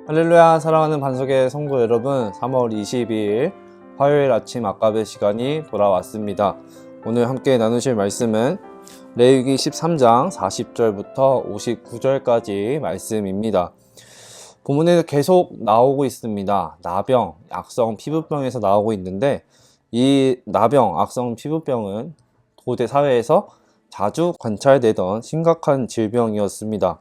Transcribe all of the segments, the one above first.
할렐루야. 사랑하는 반석의 성도 여러분, 3월 22일 화요일 아침 아까의 시간이 돌아왔습니다. 오늘 함께 나누실 말씀은 레위기 13장 40절부터 59절까지 말씀입니다. 본문에 계속 나오고 있습니다. 나병, 악성 피부병에서 나오고 있는데, 이 나병, 악성 피부병은 고대 사회에서 자주 관찰되던 심각한 질병이었습니다.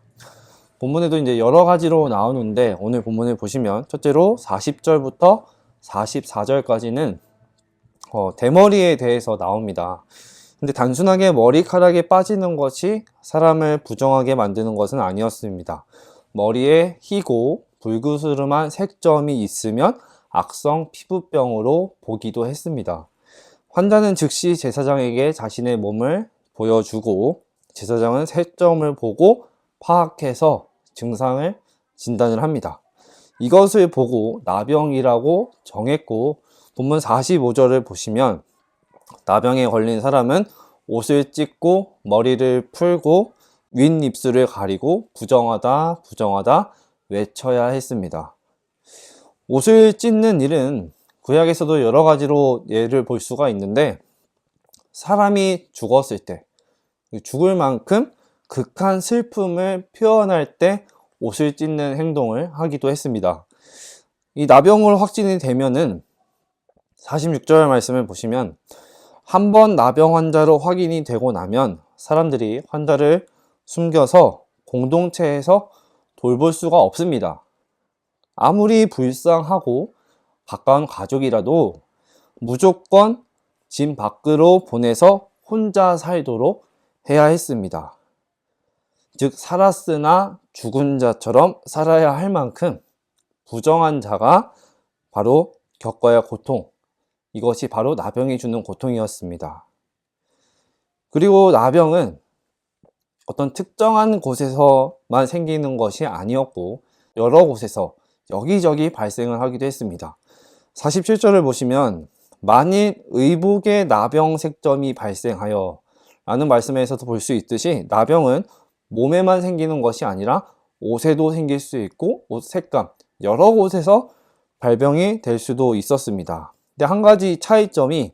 본문에도 이제 여러 가지로 나오는데, 오늘 본문을 보시면 첫째로 40절부터 44절까지는 대머리에 대해서 나옵니다. 근데 단순하게 머리카락이 빠지는 것이 사람을 부정하게 만드는 것은 아니었습니다. 머리에 희고 불그스름한 색점이 있으면 악성 피부병으로 보기도 했습니다. 환자는 즉시 제사장에게 자신의 몸을 보여주고, 제사장은 색점을 보고 파악해서 증상을 진단을 합니다. 이것을 보고 나병이라고 정했고, 본문 45절을 보시면 나병에 걸린 사람은 옷을 찢고 머리를 풀고 윗입술을 가리고 부정하다 부정하다 외쳐야 했습니다. 옷을 찢는 일은 구약에서도 여러 가지로 예를 볼 수가 있는데, 사람이 죽었을 때, 죽을 만큼 극한 슬픔을 표현할 때 옷을 찢는 행동을 하기도 했습니다. 이 나병으로 확진이 되면은 46절 말씀을 보시면, 한 번 나병 환자로 확인이 되고 나면 사람들이 환자를 숨겨서 공동체에서 돌볼 수가 없습니다. 아무리 불쌍하고 가까운 가족이라도 무조건 집 밖으로 보내서 혼자 살도록 해야 했습니다. 즉, 살았으나 죽은 자처럼 살아야 할 만큼 부정한 자가 바로 겪어야 할 고통, 이것이 바로 나병이 주는 고통이었습니다. 그리고 나병은 어떤 특정한 곳에서만 생기는 것이 아니었고, 여러 곳에서 여기저기 발생을 하기도 했습니다. 47절을 보시면, 만일 의복에 나병 색점이 발생하여, 라는 말씀에서도 볼 수 있듯이 나병은 몸에만 생기는 것이 아니라 옷에도 생길 수 있고, 옷 색감, 여러 곳에서 발병이 될 수도 있었습니다. 근데 한 가지 차이점이,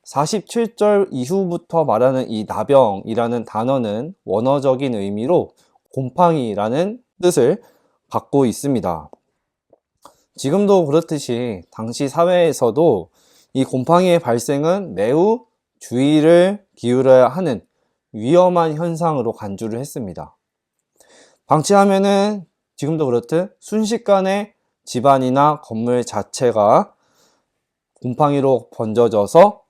47절 이후부터 말하는 이 나병이라는 단어는 원어적인 의미로 곰팡이라는 뜻을 갖고 있습니다. 지금도 그렇듯이 당시 사회에서도 이 곰팡이의 발생은 매우 주의를 기울여야 하는 위험한 현상으로 간주를 했습니다. 방치하면은 지금도 그렇듯 순식간에 집안이나 건물 자체가 곰팡이로 번져져서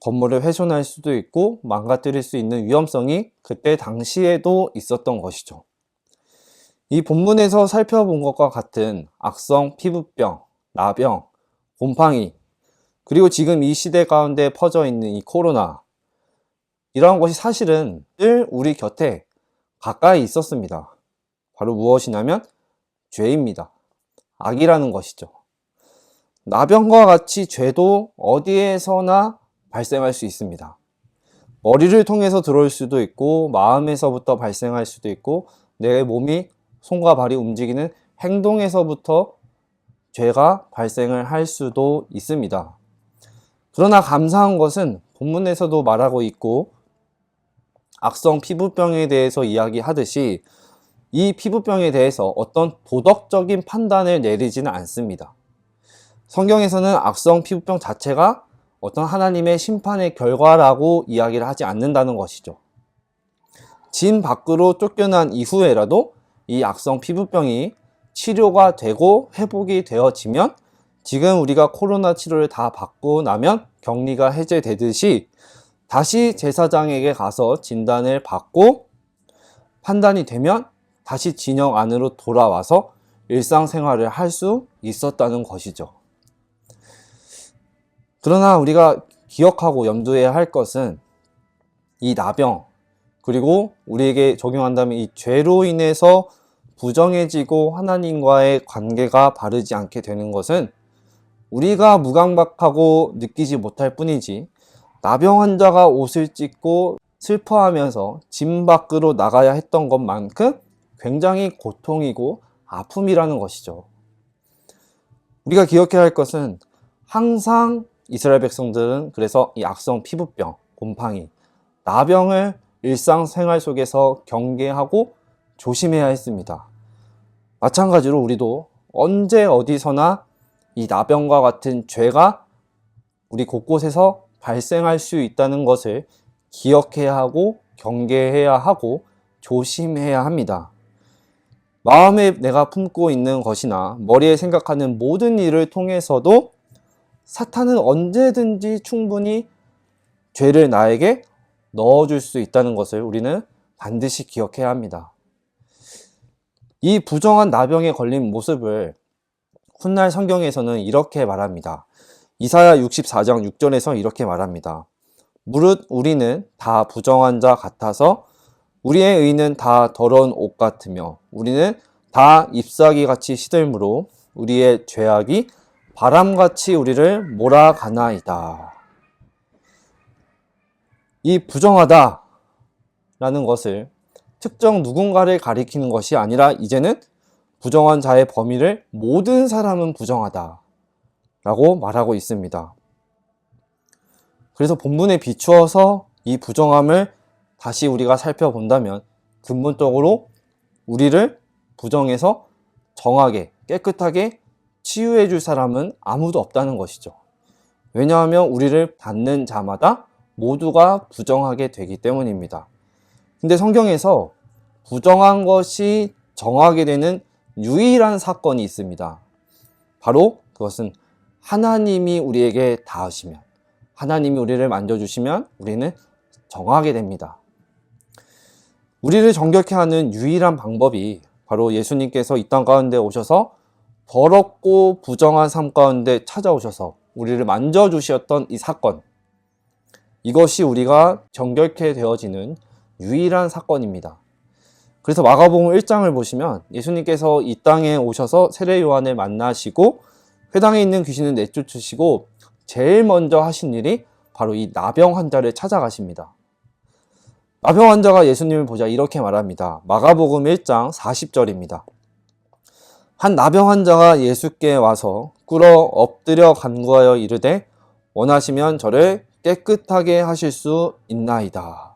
건물을 훼손할 수도 있고 망가뜨릴 수 있는 위험성이 그때 당시에도 있었던 것이죠. 이 본문에서 살펴본 것과 같은 악성 피부병, 나병, 곰팡이, 그리고 지금 이 시대 가운데 퍼져 있는 이 코로나, 이러한 것이 사실은 늘 우리 곁에 가까이 있었습니다. 바로 무엇이냐면 죄입니다. 악이라는 것이죠. 나병과 같이 죄도 어디에서나 발생할 수 있습니다. 머리를 통해서 들어올 수도 있고, 마음에서부터 발생할 수도 있고, 내 몸이 손과 발이 움직이는 행동에서부터 죄가 발생을 할 수도 있습니다. 그러나 감사한 것은 본문에서도 말하고 있고, 악성 피부병에 대해서 이야기하듯이 이 피부병에 대해서 어떤 도덕적인 판단을 내리지는 않습니다. 성경에서는 악성 피부병 자체가 어떤 하나님의 심판의 결과라고 이야기를 하지 않는다는 것이죠. 진 밖으로 쫓겨난 이후에라도 이 악성 피부병이 치료가 되고 회복이 되어지면, 지금 우리가 코로나 치료를 다 받고 나면 격리가 해제되듯이 다시 제사장에게 가서 진단을 받고 판단이 되면 다시 진영 안으로 돌아와서 일상생활을 할 수 있었다는 것이죠. 그러나 우리가 기억하고 염두해야 할 것은, 이 나병, 그리고 우리에게 적용한다면 이 죄로 인해서 부정해지고 하나님과의 관계가 바르지 않게 되는 것은 우리가 무감각하고 느끼지 못할 뿐이지, 나병 환자가 옷을 찢고 슬퍼하면서 집 밖으로 나가야 했던 것만큼 굉장히 고통이고 아픔이라는 것이죠. 우리가 기억해야 할 것은 항상 이스라엘 백성들은 그래서 이 악성 피부병, 곰팡이, 나병을 일상생활 속에서 경계하고 조심해야 했습니다. 마찬가지로 우리도 언제 어디서나 이 나병과 같은 죄가 우리 곳곳에서 발생할 수 있다는 것을 기억해야 하고 경계해야 하고 조심해야 합니다. 마음에 내가 품고 있는 것이나 머리에 생각하는 모든 일을 통해서도 사탄은 언제든지 충분히 죄를 나에게 넣어줄 수 있다는 것을 우리는 반드시 기억해야 합니다. 이 부정한 나병에 걸린 모습을 훗날 성경에서는 이렇게 말합니다. 이사야 64장 6절에서 이렇게 말합니다. 무릇 우리는 다 부정한 자 같아서 우리의 의는 다 더러운 옷 같으며 우리는 다 잎사귀 같이 시들므로 우리의 죄악이 바람같이 우리를 몰아가나이다. 이 부정하다 라는 것을 특정 누군가를 가리키는 것이 아니라 이제는 부정한 자의 범위를 모든 사람은 부정하다 라고 말하고 있습니다. 그래서 본문에 비추어서 이 부정함을 다시 우리가 살펴본다면 근본적으로 우리를 부정해서 정하게 깨끗하게 치유해 줄 사람은 아무도 없다는 것이죠. 왜냐하면 우리를 받는 자마다 모두가 부정하게 되기 때문입니다. 근데 성경에서 부정한 것이 정하게 되는 유일한 사건이 있습니다. 바로 그것은 하나님이 우리에게 닿으시면, 하나님이 우리를 만져주시면 우리는 정하게 됩니다. 우리를 정결케 하는 유일한 방법이 바로 예수님께서 이 땅 가운데 오셔서 더럽고 부정한 삶 가운데 찾아오셔서 우리를 만져주셨던 이 사건, 이것이 우리가 정결케 되어지는 유일한 사건입니다. 그래서 마가복음 1장을 보시면 예수님께서 이 땅에 오셔서 세례 요한을 만나시고 회당에 있는 귀신을 내쫓으시고 제일 먼저 하신 일이 바로 이 나병 환자를 찾아가십니다. 나병 환자가 예수님을 보자 이렇게 말합니다. 마가복음 1장 40절입니다. 한 나병 환자가 예수께 와서 꿇어 엎드려 간구하여 이르되 원하시면 저를 깨끗하게 하실 수 있나이다.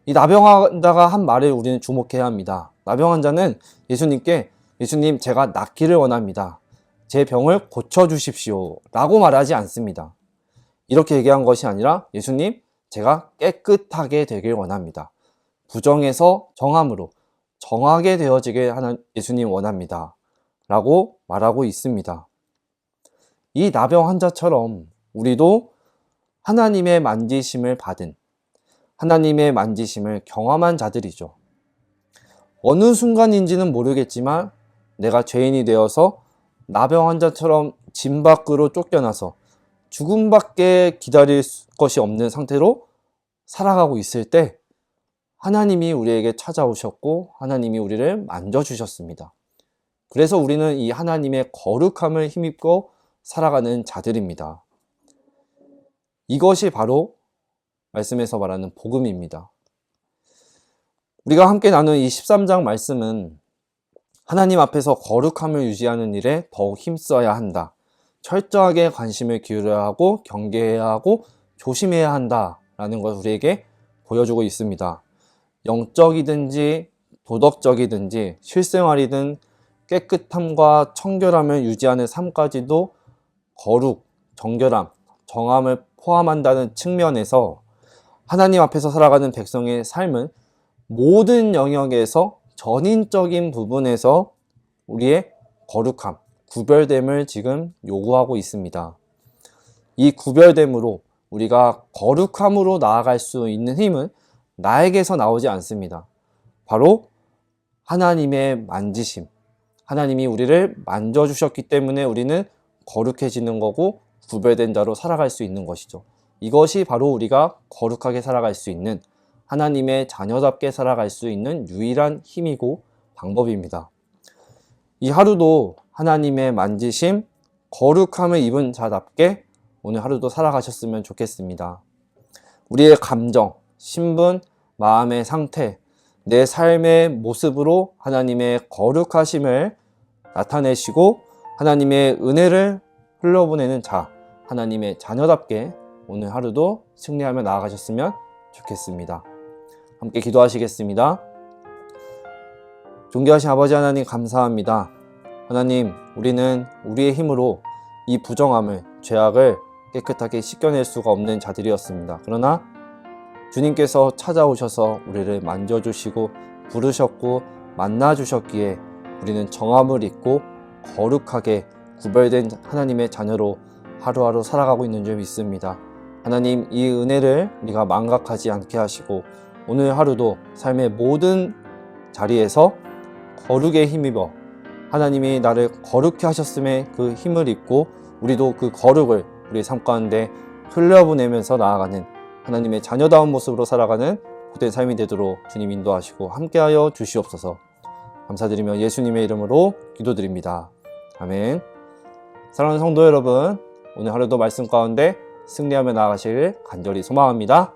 이 나병 환자가 한 말을 우리는 주목해야 합니다. 나병 환자는 예수님께 예수님 제가 낫기를 원합니다. 제 병을 고쳐주십시오 라고 말하지 않습니다. 이렇게 얘기한 것이 아니라 예수님 제가 깨끗하게 되길 원합니다. 부정에서 정함으로 정하게 되어지게 하는 예수님 원합니다 라고 말하고 있습니다. 이 나병 환자처럼 우리도 하나님의 만지심을 받은, 하나님의 만지심을 경험한 자들이죠. 어느 순간인지는 모르겠지만 내가 죄인이 되어서 나병 환자처럼 진 밖으로 쫓겨나서 죽음밖에 기다릴 것이 없는 상태로 살아가고 있을 때 하나님이 우리에게 찾아오셨고 하나님이 우리를 만져주셨습니다. 그래서 우리는 이 하나님의 거룩함을 힘입고 살아가는 자들입니다. 이것이 바로 말씀에서 말하는 복음입니다. 우리가 함께 나눈 이 13장 말씀은 하나님 앞에서 거룩함을 유지하는 일에 더욱 힘써야 한다. 철저하게 관심을 기울여야 하고 경계해야 하고 조심해야 한다라는 것을 우리에게 보여주고 있습니다. 영적이든지 도덕적이든지 실생활이든 깨끗함과 청결함을 유지하는 삶까지도 거룩, 정결함, 정함을 포함한다는 측면에서 하나님 앞에서 살아가는 백성의 삶은 모든 영역에서 전인적인 부분에서 우리의 거룩함, 구별됨을 지금 요구하고 있습니다. 이 구별됨으로 우리가 거룩함으로 나아갈 수 있는 힘은 나에게서 나오지 않습니다. 바로 하나님의 만지심, 하나님이 우리를 만져주셨기 때문에 우리는 거룩해지는 거고 구별된 자로 살아갈 수 있는 것이죠. 이것이 바로 우리가 거룩하게 살아갈 수 있는, 하나님의 자녀답게 살아갈 수 있는 유일한 힘이고 방법입니다. 이 하루도 하나님의 만지심, 거룩함을 입은 자답게 오늘 하루도 살아가셨으면 좋겠습니다. 우리의 감정, 신분, 마음의 상태, 내 삶의 모습으로 하나님의 거룩하심을 나타내시고 하나님의 은혜를 흘려보내는 자, 하나님의 자녀답게 오늘 하루도 승리하며 나아가셨으면 좋겠습니다. 함께 기도하시겠습니다. 존귀하신 아버지 하나님 감사합니다. 하나님, 우리는 우리의 힘으로 이 부정함을, 죄악을 깨끗하게 씻겨낼 수가 없는 자들이었습니다. 그러나 주님께서 찾아오셔서 우리를 만져주시고 부르셨고 만나주셨기에 우리는 정함을 입고 거룩하게 구별된 하나님의 자녀로 하루하루 살아가고 있는 줄 믿습니다. 하나님, 이 은혜를 우리가 망각하지 않게 하시고 오늘 하루도 삶의 모든 자리에서 거룩에 힘입어 하나님이 나를 거룩히 하셨음에 그 힘을 입고 우리도 그 거룩을 우리의 삶 가운데 흘려보내면서 나아가는 하나님의 자녀다운 모습으로 살아가는 복된 삶이 되도록 주님 인도하시고 함께하여 주시옵소서. 감사드리며 예수님의 이름으로 기도드립니다. 아멘. 사랑하는 성도 여러분, 오늘 하루도 말씀 가운데 승리하며 나아가시길 간절히 소망합니다.